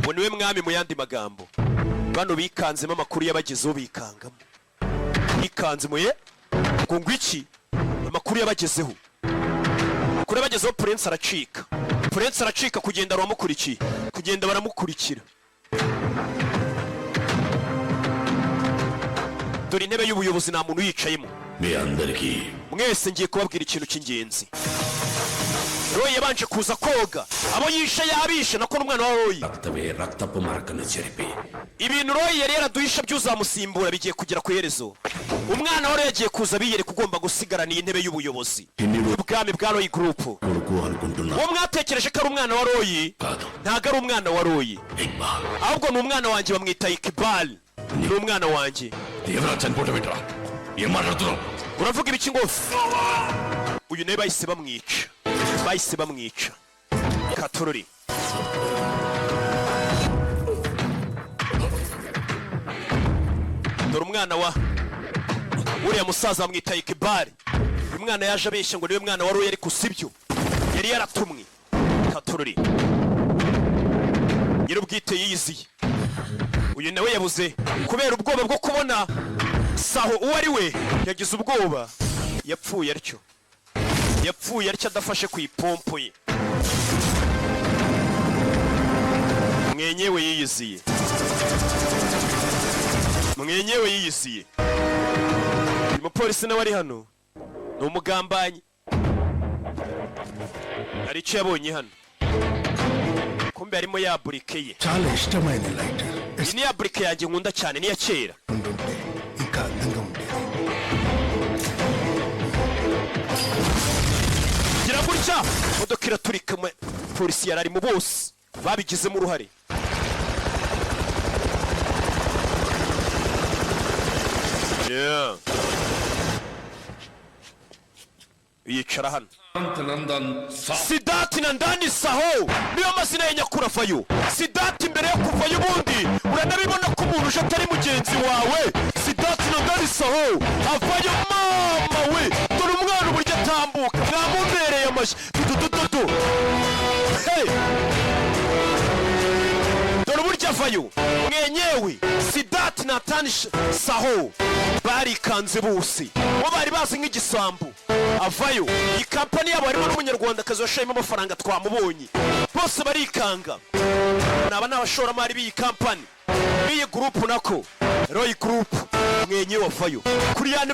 ngo niwe mwami mu yandi magambo. Bano bikanzemo amakuru y'abagezeho bikangamo. Bikanze muye ngo ngwiki amakuru y'abagezeho. Kuri abagezeho Prince aracika. Prince aracika kugenda baramukurikiye. Kugenda baramukurikira. Dore intebe y'ubuyobozi nta muntu yicayemo. Mwese ngiye kubabwira ikintu cy'ingenzi. Roy yabanje kuza koga, abo yishe yabishe nako n'umwana wa Roy. Ibintu Roy yari yaraduhisha byuzamusimbura bigiye kugera ku herezo. Umwana wa Roy yagiye kuza biyere kugomba gusigarana intebe y'ubuyobozi. Ubwami bwa Roy Group. Uwo mwatekereje ko ari umwana wa Roy, ntago ari umwana wa Roy. Ahubwo ni umwana wanjye bamwita Iqbal. Ni umwana wanjye. Uravuga ibiki ngo? Uyu nawe bahise bamwica. Katorori. Dore umwana wa uriya musaza bamwita Iqbal. Uyu mwana yaje abeshya ngo niwe mwana wa Roy ariko sibyo. Yari yaratumwe. Katorori. Nyirubwite yiyiziye. Uyu nawe yabuze kubera ubwoba bwo kubona Saho uwo ari we yagize ubwoba. Yapfuye atyo adafashe ku ipompo ye. Mwenyewe yiyiziye. Uyu mupolisi nawe ari hano ni umugambanyi. Hari icyo yabonye hano. Kumbe harimo ya burike ye. Iyi ni ya burike yanjye nkunda cyane, ni ya kera. Gira gutya imodoka iraturika. Polisi yarari mu bose babigizemo uruhare. Yicara hano. Sidati Nandani Saho niyo mazina ya nyakura Vayo. Sidati mbere yo kuvayo ubundi uranabibona ko umuntu uje atari mugenzi wawe. Sidati Nandani Saho avayo mama we. Dore umwana uburyo atambuka mwamumbereye amashyi. Hey! Dore uburyo avayo mwenyewe. Sidati Nandani Saho barikanze bose bo bari bazi nk'igisambu. Avayo iyi kampani yabo harimo n'umunyarwandakazi washayemo amafaranga twamubonye. Bose barikanga. Naba n'abashoramari b'iyi kampani b'iyi group nako Roy Group mwenyewe avayo kuri